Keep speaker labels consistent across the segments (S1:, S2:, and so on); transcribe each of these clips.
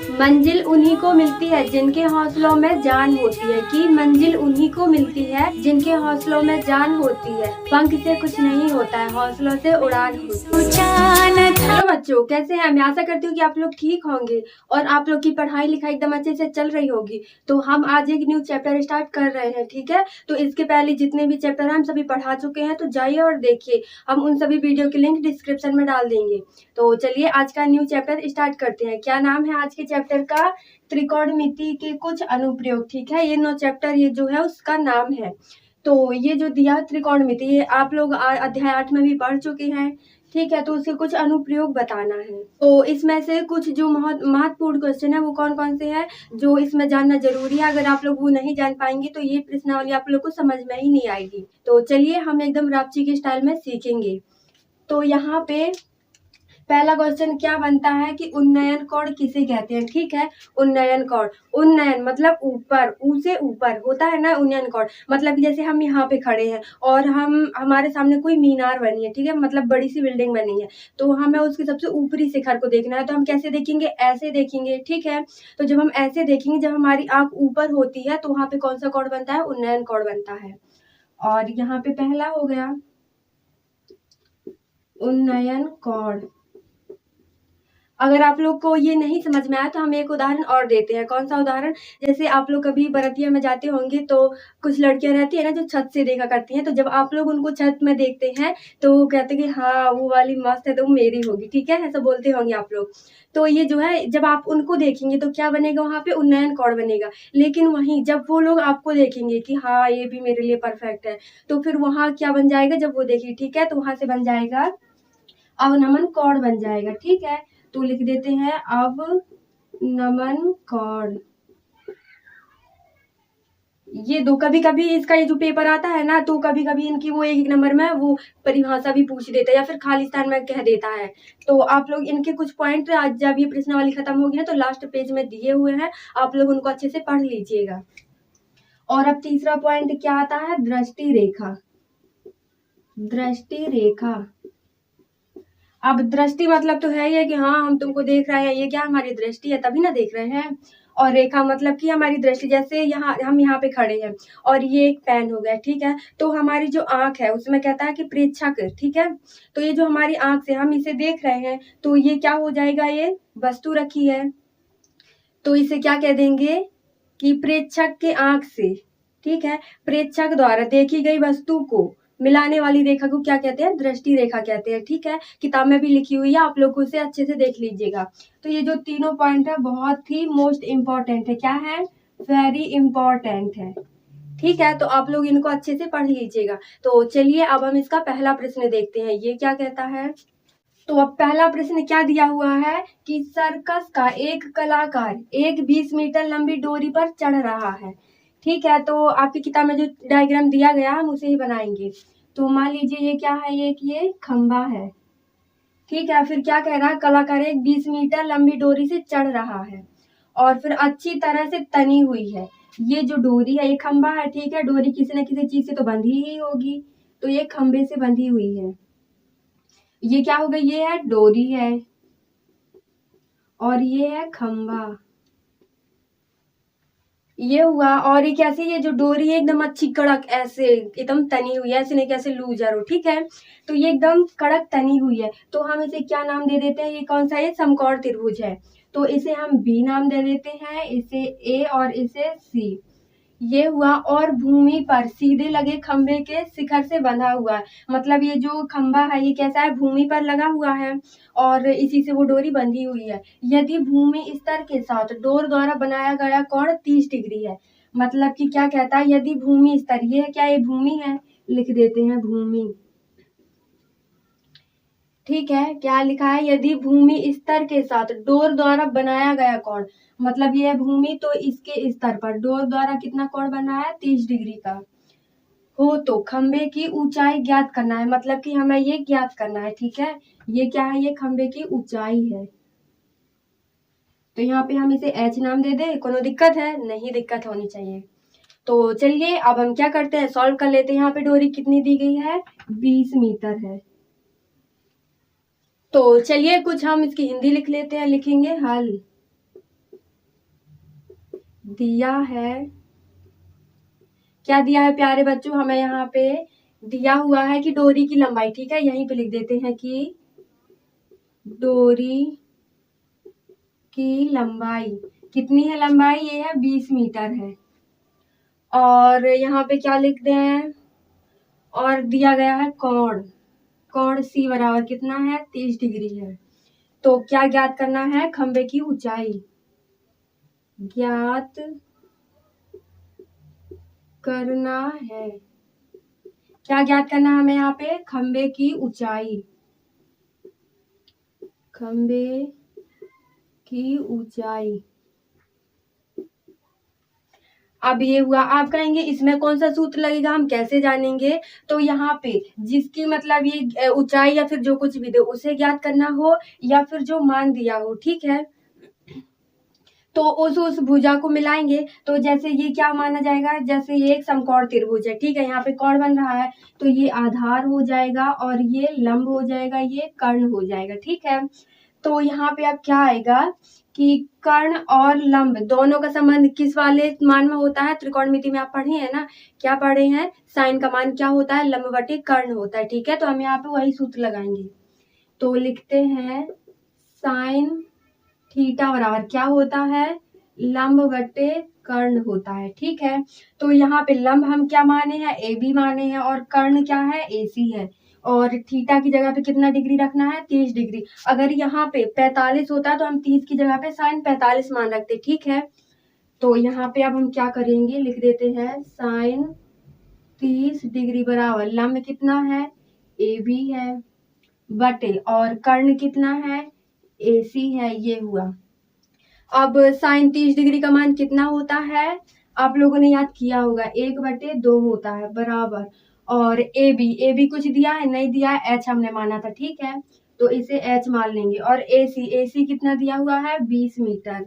S1: मंजिल उन्हीं को मिलती है जिनके हौसलों में जान होती है। कि मंजिल उन्हीं को मिलती है जिनके हौसलों में जान होती है। पंख से कुछ नहीं होता है, हौसलों से उड़ान होती है। हेलो बच्चों, कैसे हैं? मैं आशा करती हूँ कि आप लोग ठीक होंगे और आप लोग की पढ़ाई लिखाई एकदम अच्छे से चल रही होगी। तो हम आज एक न्यू चैप्टर स्टार्ट कर रहे हैं, ठीक है। तो इसके पहले जितने भी चैप्टर हम सभी पढ़ा चुके हैं, तो जाइए और देखिए। हम उन सभी वीडियो के लिंक डिस्क्रिप्शन में डाल देंगे। तो चलिए आज का न्यू चैप्टर स्टार्ट करते हैं। क्या नाम है आज के चैप्टर का? त्रिकोणमिति के कुछ अनुप्रयोग, ठीक है। ये नो चैप्टर ये जो है उसका नाम है। तो ये जो दिया त्रिकोणमिति, ये आप लोग अध्याय 8 में भी पढ़ चुके हैं, ठीक है। तो उसके कुछ अनुप्रयोग बताना है। तो इसमें से कुछ जो महत्वपूर्ण क्वेश्चन है वो कौन कौन से हैं जो इसमें जानना जरूरी है। अगर आप लोग वो नहीं जान पाएंगे तो ये प्रश्नावली आप लोग को समझ में ही नहीं आएगी। तो चलिए हम एकदम रापची के स्टाइल में सीखेंगे। तो यहाँ पे पहला क्वेश्चन क्या बनता है कि उन्नयन कोण किसे कहते हैं, ठीक है। उन्नयन कोण, उन्नयन मतलब ऊपर, ऊ से ऊपर होता है ना उन्नयन कोण। मतलब जैसे हम यहाँ पे खड़े हैं और हमारे सामने कोई मीनार बनी है, ठीक है, मतलब बड़ी सी बिल्डिंग बनी है। तो हमें उसके सबसे ऊपरी शिखर को देखना है। तो हम कैसे देखेंगे? ऐसे देखेंगे, ठीक है। तो जब हम ऐसे देखेंगे, जब हमारी आंख ऊपर होती है, तो वहां पे कौन सा कोण बनता है? उन्नयन कोण बनता है। और यहाँ पे पहला हो गया उन्नयन कोण। अगर आप लोग को ये नहीं समझ में आया तो हम एक उदाहरण और देते हैं। कौन सा उदाहरण? जैसे आप लोग कभी बरतिया में जाते होंगे तो कुछ लड़कियां रहती है ना जो छत से देखा करती हैं। तो जब आप लोग उनको छत में देखते हैं तो वो कहते हैं कि हाँ वो वाली मस्त है तो वो मेरी होगी, ठीक है, ऐसा बोलते होंगे आप लोग। तो ये जो है जब आप उनको देखेंगे तो क्या बनेगा? वहां पे उन्नयन कोण बनेगा। लेकिन वहीं जब वो लोग आपको देखेंगे कि हाँ ये भी मेरे लिए परफेक्ट है, तो फिर वहां क्या बन जाएगा? जब वो देखेगी, ठीक है, तो वहां से बन जाएगा अवनमन कोण बन जाएगा, ठीक है। तो लिख देते हैं अवनमन कोण। ये दो, कभी कभी इसका ये जो पेपर आता है ना तो कभी कभी इनकी वो एक नंबर में वो परिभाषा भी पूछ देता है या फिर खाली स्थान में कह देता है। तो आप लोग इनके कुछ पॉइंट आज जब ये प्रश्नावली खत्म होगी ना तो लास्ट पेज में दिए हुए हैं, आप लोग उनको अच्छे से पढ़ लीजिएगा। और अब तीसरा पॉइंट क्या आता है? दृष्टि रेखा। दृष्टि रेखा, अब दृष्टि मतलब तो है ये कि हाँ हम तुमको देख रहे हैं, ये क्या हमारी दृष्टि है तभी ना देख रहे हैं। और रेखा मतलब कि हमारी दृष्टि, जैसे यहाँ हम यहाँ पे खड़े हैं और ये एक पेन हो गया, ठीक है। तो हमारी जो आंख है उसमें कहता है कि प्रेक्षक, ठीक है। तो ये जो हमारी आंख से हम इसे देख रहे हैं तो ये क्या हो जाएगा? ये वस्तु रखी है तो इसे क्या कह देंगे कि प्रेक्षक के आंख से, ठीक है, प्रेक्षक द्वारा देखी गई वस्तु को मिलाने वाली रेखा को क्या कहते हैं? दृष्टि रेखा कहते हैं, ठीक है। किताब में भी लिखी हुई है, आप लोग उसे अच्छे से देख लीजिएगा। तो ये जो तीनों पॉइंट है बहुत ही मोस्ट इम्पोर्टेंट है। क्या है? वेरी इंपॉर्टेंट है, ठीक है। तो आप लोग इनको अच्छे से पढ़ लीजिएगा। तो चलिए अब हम इसका पहला प्रश्न देखते हैं, ये क्या कहता है। तो अब पहला प्रश्न क्या दिया हुआ है कि सर्कस का एक कलाकार एक 20 मीटर लंबी डोरी पर चढ़ रहा है, ठीक है। तो आपकी किताब में जो डायग्राम दिया गया हम उसे ही बनाएंगे। तो मान लीजिए ये क्या है? ये खंबा है, ठीक है। फिर क्या कह रहा है? कलाकार एक 20 मीटर लंबी डोरी से चढ़ रहा है और फिर अच्छी तरह से तनी हुई है। ये जो डोरी है, ये खंबा है, ठीक है। डोरी किसी न किसी चीज से तो बंधी ही होगी, तो ये खंबे से बंधी हुई है। ये क्या हो गई? ये है डोरी है और ये है खंबा, ये हुआ। और ये कैसे? ये जो डोरी है एकदम अच्छी कड़क ऐसे एकदम तनी हुई है, ऐसे नहीं कैसे लूजर हो, ठीक है। तो ये एकदम कड़क तनी हुई है। तो हम इसे क्या नाम दे देते हैं? ये कौन सा है? समकोण त्रिभुज है। तो इसे हम बी नाम दे देते हैं, इसे ए और इसे सी। ये हुआ। और भूमि पर सीधे लगे खंबे के शिखर से बंधा हुआ है। मतलब ये जो खंबा है ये कैसा है? भूमि पर लगा हुआ है और इसी से वो डोरी बंधी हुई है। यदि भूमि स्तर के साथ डोर द्वारा बनाया गया कोण 30 डिग्री है। मतलब कि क्या कहता है? यदि भूमि स्तर, ये क्या? ये भूमि है, लिख देते हैं भूमि, ठीक है। क्या लिखा है? यदि भूमि स्तर के साथ डोर द्वारा बनाया गया कोण, मतलब ये है भूमि, तो इसके स्तर पर डोर द्वारा कितना कोण बना है? 30 डिग्री का हो तो खंबे की ऊंचाई ज्ञात करना है। मतलब कि हमें ये ज्ञात करना है, ठीक है। ये क्या है? ये खंबे की ऊंचाई है। तो यहाँ पे हम इसे एच नाम दे दे। कोनो दिक्कत है? नहीं दिक्कत होनी चाहिए। तो चलिए अब हम क्या करते हैं, सॉल्व कर लेते हैं। यहाँ पे डोरी कितनी दी गई है? 20 मीटर है। तो चलिए कुछ हम इसकी हिंदी लिख लेते हैं, लिखेंगे हल। दिया है, क्या दिया है प्यारे बच्चों, हमें यहाँ पे दिया हुआ है कि डोरी की लंबाई, ठीक है, यहीं पे लिख देते हैं कि डोरी की लंबाई कितनी है, लंबाई ये है 20 मीटर है। और यहाँ पे क्या लिख दें, और दिया गया है कोण, कोण सी बराबर कितना है 30 डिग्री है। तो क्या ज्ञात करना है, खंबे की ऊंचाई ज्ञात करना है। क्या ज्ञात करना है हमें यहाँ पे, खंबे की ऊंचाई, खंबे की ऊंचाई। अब ये हुआ, आप कहेंगे इसमें कौन सा सूत्र लगेगा, हम कैसे जानेंगे। तो यहाँ पे जिसकी मतलब ये ऊंचाई या फिर जो कुछ भी दे उसे ज्ञात करना हो, या फिर जो मान दिया हो, ठीक है, तो उस भुजा को मिलाएंगे। तो जैसे ये क्या माना जाएगा, जैसे ये एक समकोण त्रिभुज है, ठीक है, यहाँ पे कोण बन रहा है, तो ये आधार हो जाएगा और ये लंब हो जाएगा, ये कर्ण हो जाएगा, ठीक है। तो यहाँ पे अब क्या आएगा कि कर्ण और लंब दोनों का संबंध किस वाले मान में होता है, त्रिकोणमिति में आप पढ़े हैं ना, क्या पढ़े हैं, साइन का मान क्या होता है, लंब बटे कर्ण होता है, ठीक है। तो हम यहाँ पे वही सूत्र लगाएंगे, तो लिखते हैं साइन थीटा बराबर क्या होता है, लंब बटे कर्ण होता है, ठीक है। तो यहाँ पे लंब हम क्या माने हैं, ए बी माने हैं, और कर्ण क्या है, ए सी है, और थीटा की जगह पे कितना डिग्री रखना है, 30 डिग्री। अगर यहाँ पे 45 होता तो हम 30 की जगह पे साइन 45 मान रखते, ठीक है। तो यहाँ पे अब हम क्या करेंगे, लिख देते हैं साइन 30 डिग्री बराबर लंब कितना है, ए बी है, बटे और कर्ण कितना है, ए सी है, ये हुआ। अब साइन 30 डिग्री का मान कितना होता है, आप लोगों ने याद किया होगा, 1/2 होता है बराबर, और ए बी कुछ दिया है, नहीं दिया है, एच हमने माना था, ठीक है, तो इसे एच मान लेंगे। और ए सी कितना दिया हुआ है, 20 मीटर।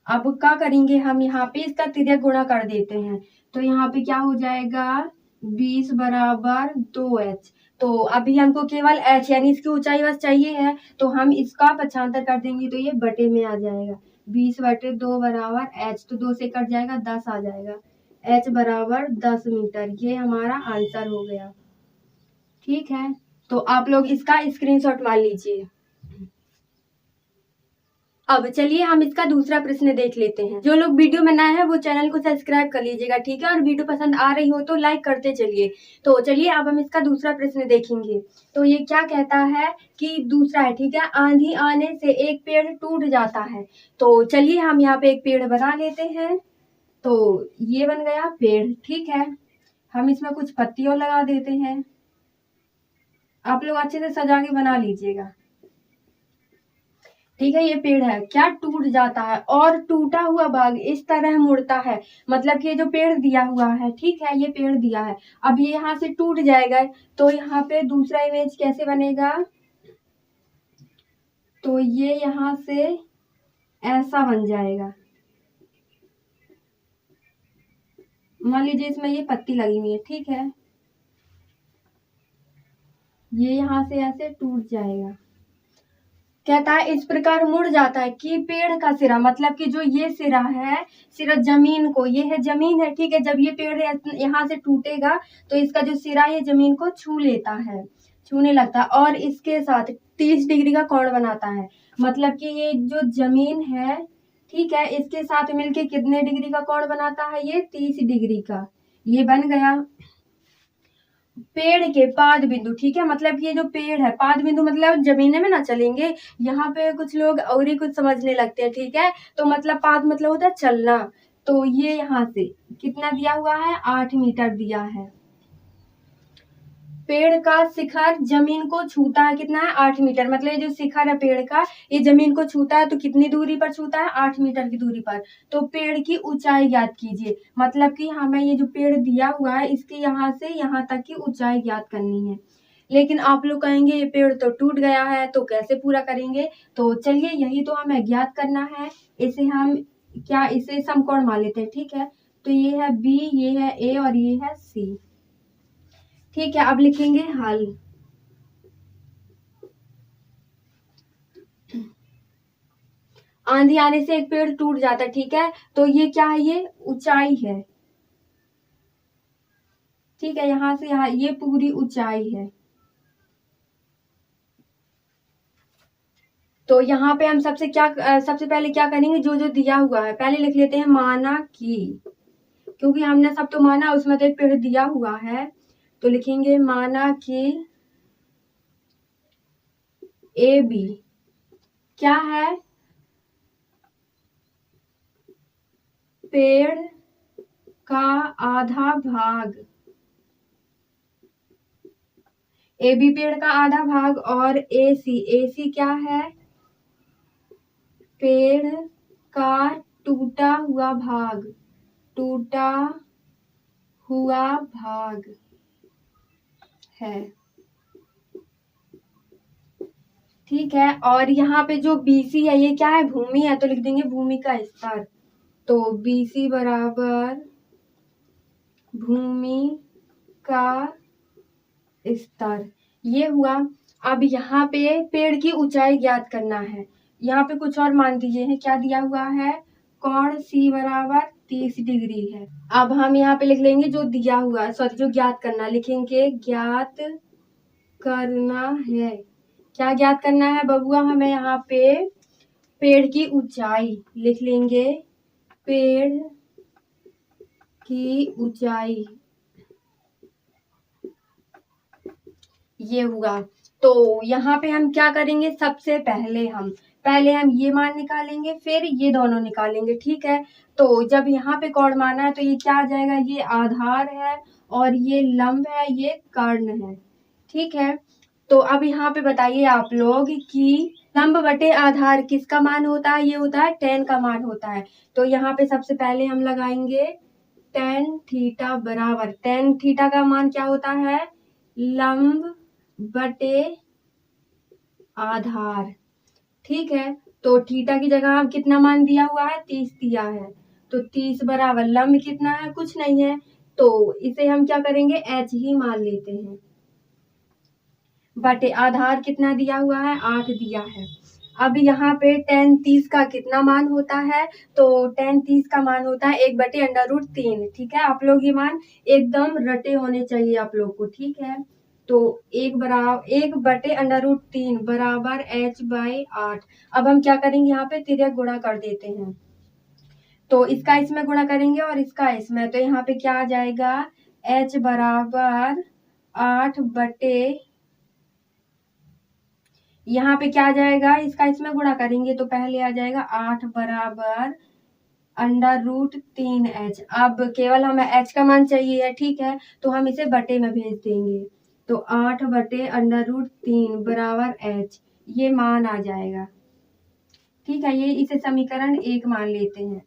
S1: अब क्या करेंगे हम, यहाँ पे इसका तिर्यक गुणा कर देते हैं, तो यहाँ पे क्या हो जाएगा, 20 बराबर 2h। तो अभी हमको केवल h यानी इसकी ऊंचाई बस चाहिए है, तो हम इसका पक्षांतर कर देंगे, तो ये बटे में आ जाएगा, 20/2 बराबर h, तो 2 से कट जाएगा, 10 आ जाएगा, h बराबर 10 मीटर। ये हमारा आंसर हो गया, ठीक है। तो आप लोग इसका स्क्रीनशॉट मार लीजिए। अब चलिए हम इसका दूसरा प्रश्न देख लेते हैं। जो लोग वीडियो में नए हैं वो चैनल को सब्सक्राइब कर लीजिएगा, ठीक है, और वीडियो पसंद आ रही हो तो लाइक करते चलिए। तो चलिए अब हम इसका दूसरा प्रश्न देखेंगे। तो ये क्या कहता है कि दूसरा है, ठीक है, आंधी आने से एक पेड़ टूट जाता है। तो चलिए हम यहाँ पे एक पेड़ बना लेते हैं। तो ये बन गया पेड़, ठीक है, हम इसमें कुछ पत्तियों लगा देते हैं। आप लोग अच्छे से सजा के बना लीजिएगा, ठीक है। ये पेड़ है, क्या टूट जाता है, और टूटा हुआ भाग इस तरह मुड़ता है, मतलब कि ये जो पेड़ दिया हुआ है, ठीक है, ये पेड़ दिया है, अब ये यहाँ से टूट जाएगा, तो यहाँ पे दूसरा इमेज कैसे बनेगा, तो ये यहाँ से ऐसा बन जाएगा। मान लीजिए इसमें ये पत्ती लगी हुई है, ठीक है, ये यहाँ से ऐसे टूट जाएगा। कहता है इस प्रकार मुड़ जाता है कि पेड़ का सिरा, मतलब कि जो ये सिरा है, सिरा जमीन को, ये है जमीन है, ठीक है, जब ये पेड़ यहाँ से टूटेगा तो इसका जो सिरा है जमीन को छू लेता है, छूने लगता है, और इसके साथ 30 डिग्री का कोण बनाता है। मतलब कि ये जो जमीन है, ठीक है, इसके साथ मिलके कितने डिग्री का कोण बनाता है, ये 30 डिग्री का। ये बन गया पेड़ के पाद बिंदु, ठीक है, मतलब कि ये जो पेड़ है, पाद बिंदु मतलब जमीन में ना चलेंगे, यहाँ पे कुछ लोग और ही कुछ समझने लगते हैं, ठीक है। तो मतलब पाद मतलब होता है चलना, तो ये यहाँ से कितना दिया हुआ है, 8 मीटर दिया है। पेड़ का शिखर जमीन को छूता है, कितना है, 8 मीटर, मतलब ये जो शिखर है पेड़ का, ये जमीन को छूता है, तो कितनी दूरी पर छूता है, 8 मीटर की दूरी पर। तो पेड़ की ऊंचाई ज्ञात कीजिए, मतलब कि हमें ये जो पेड़ दिया हुआ है इसके यहाँ से यहाँ तक की ऊंचाई ज्ञात करनी है। लेकिन आप लोग कहेंगे ये पेड़ तो टूट गया है, तो कैसे पूरा करेंगे। तो चलिए यही तो हमें ज्ञात करना है। इसे हम क्या, इसे समकोण मान लेते हैं, ठीक है। तो ये है बी, ये है ए और ये है सी, ठीक है। अब लिखेंगे हल। आंधी आने से एक पेड़ टूट जाता है, ठीक है। तो ये क्या है, ये ऊंचाई है, ठीक है। यहाँ से यहाँ ये पूरी ऊंचाई है। तो यहाँ पे हम सबसे पहले क्या करेंगे, जो जो दिया हुआ है पहले लिख लेते हैं, माना कि, क्योंकि हमने सब तो माना, उसमें तो एक पेड़ दिया हुआ है, तो लिखेंगे माना कि ए बी क्या है, पेड़ का आधा भाग, ए बी पेड़ का आधा भाग, और ए सी क्या है, पेड़ का टूटा हुआ भाग, टूटा हुआ भाग है, ठीक है। और यहाँ पे जो BC है ये क्या है, भूमि है, तो लिख देंगे भूमि का स्तर। तो BC बराबर भूमि का स्तर, ये हुआ। अब यहाँ पे पेड़ की ऊंचाई ज्ञात करना है। यहाँ पे कुछ और मान दीजिए है, क्या दिया हुआ है, कोण C बराबर 30 डिग्री है। अब हम यहाँ पे लिख लेंगे जो दिया हुआ है, सॉरी जो ज्ञात करना, लिखेंगे ज्ञात करना है। क्या ज्ञात करना है बबुआ, हमें यहाँ पे पेड़ की ऊंचाई लिख लेंगे, पेड़ की ऊंचाई, ये हुआ। तो यहाँ पे हम क्या करेंगे, सबसे पहले हम ये मान निकालेंगे, फिर ये दोनों निकालेंगे, ठीक है। तो जब यहाँ पे कोण माना है तो ये क्या आ जाएगा, ये आधार है और ये लंब है, ये कर्ण है, ठीक है। तो अब यहाँ पे बताइए आप लोग कि लंब बटे आधार किसका मान होता है, ये होता है tan का मान होता है। तो यहाँ पे सबसे पहले हम लगाएंगे tan थीटा बराबर, tan थीटा का मान क्या होता है, लंब बटे आधार, ठीक है। तो थीटा की जगह हम कितना मान दिया हुआ है, 30 दिया है, तो 30 बराबर लंब कितना है, कुछ नहीं है, तो इसे हम क्या करेंगे, h ही मान लेते हैं, बटे आधार कितना दिया हुआ है, 8 दिया है। अब यहाँ पे tan 30 का कितना मान होता है, तो tan 30 का मान होता है 1/√3, ठीक है। आप लोग ये मान एकदम रटे होने चाहिए आप लोग को, ठीक है। तो 1/√3 बराबर h/8। अब हम क्या करेंगे, यहाँ पे तिर्यक गुणा कर देते हैं, तो इसका इसमें गुणा करेंगे और इसका इसमें, तो यहाँ पे क्या आ जाएगा, h बराबर 8 बटे, यहाँ पे क्या आ जाएगा, इसका इसमें गुणा करेंगे तो पहले आ जाएगा 8 बराबर √3h। अब केवल हमें h का मान चाहिए है, ठीक है, तो हम इसे बटे में भेज देंगे, तो 8 बटे √3 बराबर h, ये मान आ जाएगा, ठीक है। ये इसे समीकरण 1 मान लेते हैं।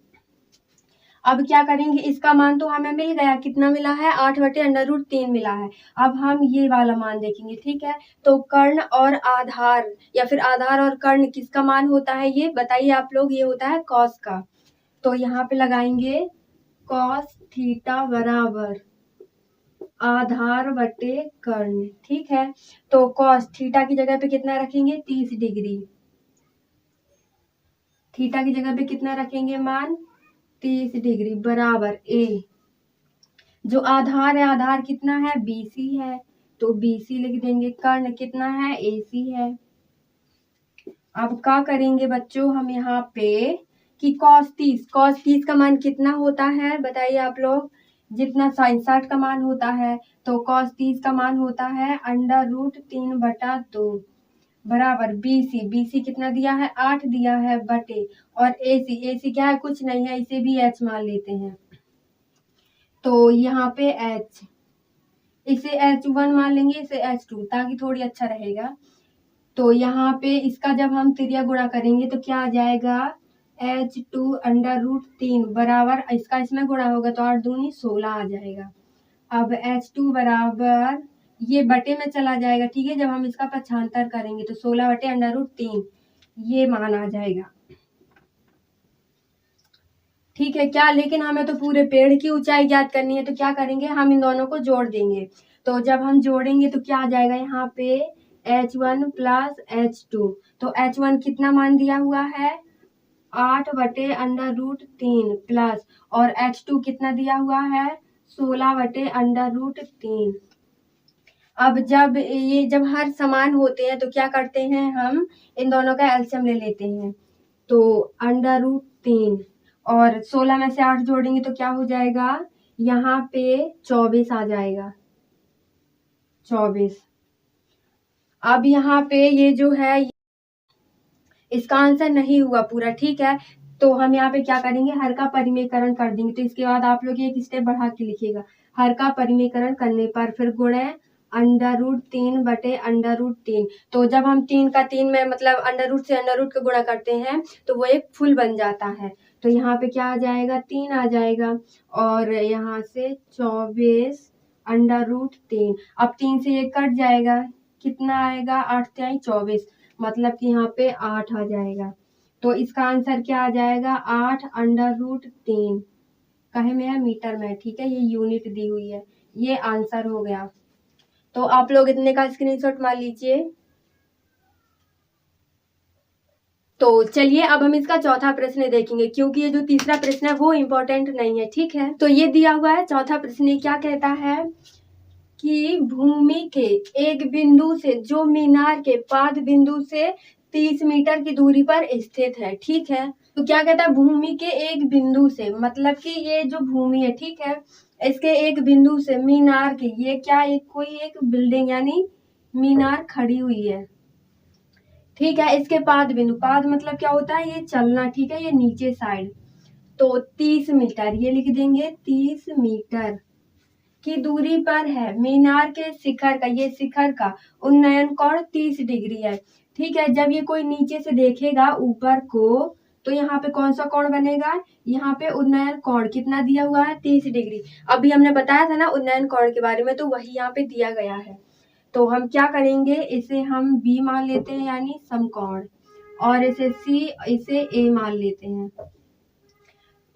S1: अब क्या करेंगे, इसका मान तो हमें मिल गया, कितना मिला है, 8 बटे √3 मिला है। अब हम ये वाला मान देखेंगे, ठीक है। तो कर्ण और आधार या फिर आधार और कर्ण किसका मान होता है, ये बताइए आप लोग, ये होता है कॉस का। तो यहाँ पे लगाएंगे कॉस थीटा बराबर आधार बटे कर्ण, ठीक है। तो कॉस थीटा की जगह पे कितना रखेंगे, 30 डिग्री, थीटा की जगह पे कितना रखेंगे मान, 30 डिग्री बराबर ए, जो आधार है, आधार कितना है, BC है, तो BC लिख देंगे, कर्ण कितना है, AC है। अब क्या करेंगे बच्चों, हम यहाँ पे कि cos 30 का मान कितना होता है, बताइए आप लोग, जितना sin 60 का मान होता है, तो cos 30 का मान होता है √3/2 बराबर BC कितना दिया है, 8 दिया है, बटे, और AC क्या है, कुछ नहीं है, इसे भी h मान लेते हैं, तो यहाँ पे h, इसे H1 मान लेंगे, इसे H2, ताकि थोड़ी अच्छा रहेगा। तो यहाँ पे इसका जब हम तिर्यक गुणा करेंगे तो क्या आ जाएगा, H2 √3 बराबर, इसका इसमें गुणा होगा तो 8 दूनी 16 आ जाएगा। अब H2 बराबर, ये बटे में चला जाएगा, ठीक है, जब हम इसका पक्षांतर करेंगे तो 16 बटे √3, ये मान आ जाएगा, ठीक है क्या। लेकिन हमें तो पूरे पेड़ की ऊंचाई ज्ञात करनी है, तो क्या करेंगे, हम इन दोनों को जोड़ देंगे। तो जब हम जोड़ेंगे तो क्या आ जाएगा, यहाँ पे H1 + H2, तो H1 कितना मान दिया हुआ है, 8/√3 प्लस और h2 कितना दिया हुआ है 16/√3। अब जब हर समान होते हैं तो क्या करते हैं हम इन दोनों का एलसीएम ले लेते हैं। तो √3 और 16 में से 8 जोड़ेंगे तो क्या हो जाएगा यहाँ पे 24 आ जाएगा 24। अब यहाँ पे ये जो है इसका आंसर नहीं हुआ पूरा, ठीक है। तो हम यहाँ पे क्या करेंगे हर का परिमेयकरण कर देंगे। तो इसके बाद आप लोग एक स्टेप बढ़ा के लिखिएगा। हर का परिमेयकरण करने पर फिर गुणे √3/√3। तो जब हम 3 का 3 में मतलब अंडर से अंडर का गुणा करते हैं तो वो एक फुल बन जाता है। तो यहाँ पे क्या आ जाएगा 3 आ जाएगा और यहाँ से 24/√3। अब 3 से ये कट जाएगा कितना आएगा 8 से 24 मतलब कि यहाँ पे 8 आ जाएगा। तो इसका आंसर क्या आ जाएगा 8/√3। कहे में है मीटर में, ठीक है, ये यूनिट दी हुई है, ये आंसर हो गया। तो आप लोग इतने का स्क्रीनशॉट मार लीजिए। तो चलिए अब हम इसका चौथा प्रश्न देखेंगे क्योंकि ये जो तीसरा प्रश्न है वो इम्पोर्टेंट नहीं है, ठीक है। तो ये दिया हुआ है चौथा प्रश्न क्या कहता है कि भूमि के एक बिंदु से जो मीनार के पाद बिंदु से 30 मीटर की दूरी पर स्थित है, ठीक है। तो क्या कहता है भूमि के एक बिंदु से मतलब कि ये जो भूमि है, ठीक है, इसके एक बिंदु से मीनार के ये क्या कोई एक बिल्डिंग यानी मीनार खड़ी हुई है, ठीक है। इसके पाद बिंदु, पाद मतलब क्या होता है ये चलना, ठीक है, ये नीचे साइड। तो 30 मीटर ये लिख देंगे 30 मीटर की दूरी पर है। मीनार के शिखर का, ये शिखर का उन्नयन कोण 30 डिग्री है, ठीक है। जब ये कोई नीचे से देखेगा ऊपर को तो यहाँ पे कौन सा कोण बनेगा, यहाँ पे उन्नयन कोण कितना दिया हुआ है 30 डिग्री। अभी हमने बताया था ना उन्नयन कोण के बारे में, तो वही यहाँ पे दिया गया है। तो हम क्या करेंगे इसे हम बी मान लेते हैं यानी समकोण और इसे सी इसे ए मान लेते हैं।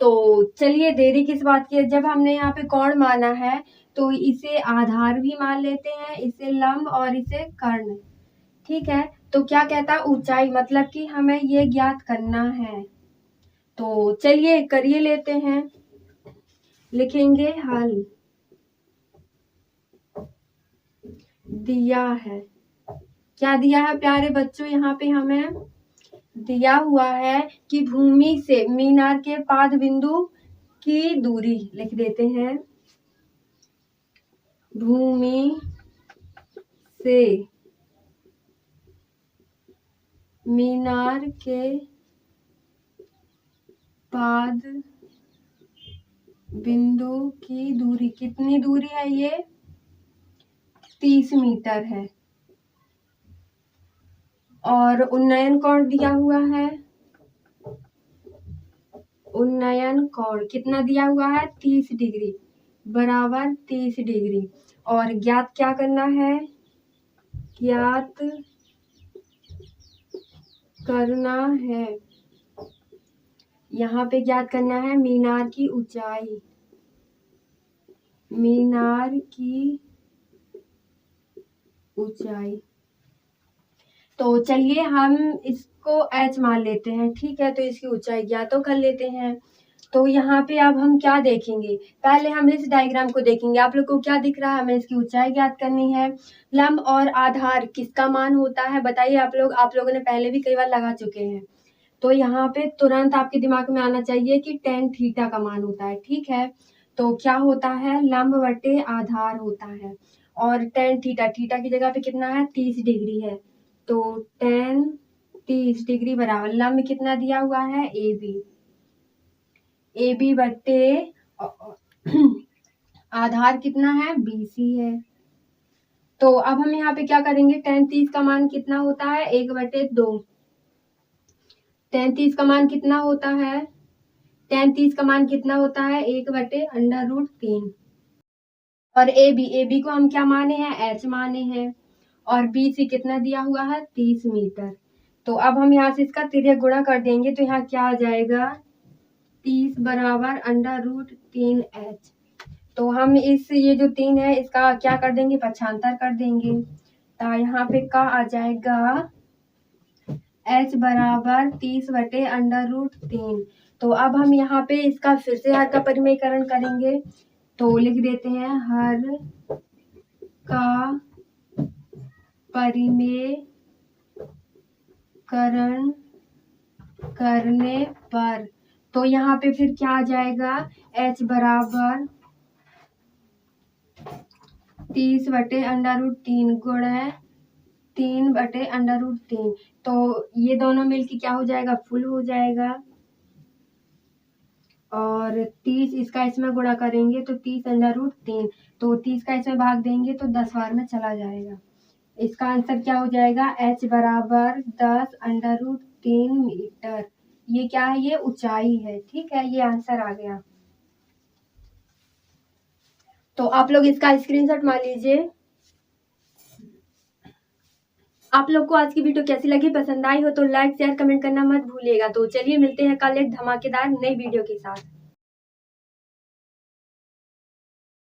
S1: तो चलिए देरी किस बात की है, जब हमने यहाँ पे कोण माना है तो इसे आधार भी मान लेते हैं, इसे लंब और इसे कर्ण, ठीक है। तो क्या कहता है ऊंचाई मतलब कि हमें ये ज्ञात करना है। तो चलिए करिए लेते हैं, लिखेंगे हल। दिया है, क्या दिया है प्यारे बच्चों, यहाँ पे हमें दिया हुआ है कि भूमि से मीनार के पाद बिंदु की दूरी, लिख देते हैं भूमि से मीनार के पाद बिंदु की दूरी, कितनी दूरी है ये 30 मीटर है। और उन्नयन कोण दिया हुआ है, उन्नयन कोण कितना दिया हुआ है 30 डिग्री बराबर 30 डिग्री। और ज्ञात क्या करना है, ज्ञात करना है, यहाँ पे ज्ञात करना है मीनार की ऊंचाई, मीनार की ऊंचाई। तो चलिए हम इसको h मान लेते हैं, ठीक है। तो इसकी ऊंचाई ज्ञात तो कर लेते हैं। तो यहाँ पे अब हम क्या देखेंगे, पहले हम इस डायग्राम को देखेंगे। आप लोग को क्या दिख रहा है, हमें इसकी ऊंचाई ज्ञात करनी है। लंब और आधार किसका मान होता है बताइए आप लोगों ने पहले भी कई बार लगा चुके हैं। तो यहाँ पे तुरंत आपके दिमाग में आना चाहिए कि tan थीटा का मान होता है, ठीक है। तो क्या होता है लंब बटे आधार होता है और tan थीटा, थीटा की जगह पे कितना है 30 डिग्री है। तो tan 30 डिग्री बराबर लंब कितना दिया हुआ है AB बटे आधार कितना है BC है। तो अब हम यहाँ पे क्या करेंगे tan 30 का मान कितना होता है 1/2। tan 30 का मान कितना होता है, tan 30 का मान कितना होता है 1/√3। और AB को हम क्या माने हैं h माने हैं और BC कितना दिया हुआ है 30 मीटर। तो अब हम यहाँ से इसका तिर्यक गुणा कर देंगे तो यहाँ क्या आ जाएगा 30 बराबर √3h। तो हम ये जो 3 है इसका क्या कर देंगे पक्षांतर कर देंगे। तो यहाँ पे का आ जाएगा h बराबर 30/√3। तो अब हम यहाँ पे इसका फिर से हर का परिमेयकरण करेंगे। तो लिख देते हैं हर का परिमेयकरण करने पर तो यहाँ पे फिर क्या आ जाएगा, h बराबर 30/√3 गुणा 3/√3। तो ये दोनों मिलके क्या हो जाएगा, फुल हो जाएगा। और 30 इसका इसमें गुणा करेंगे तो 30/√3। तो 30 का इसमें भाग देंगे तो 10 बार में चला जाएगा। इसका आंसर क्या हो जाएगा, h बराबर 10/√3 मीटर। ये क्या है, ये ऊंचाई है। ठीक है, ये आंसर आ गया। तो आप लोग इसका स्क्रीनशॉट मार लीजिए। आप लोग को आज की वीडियो कैसी लगी, पसंद आई हो तो लाइक शेयर कमेंट करना मत भूलिएगा। तो चलिए मिलते हैं कल एक धमाकेदार नई वीडियो के साथ।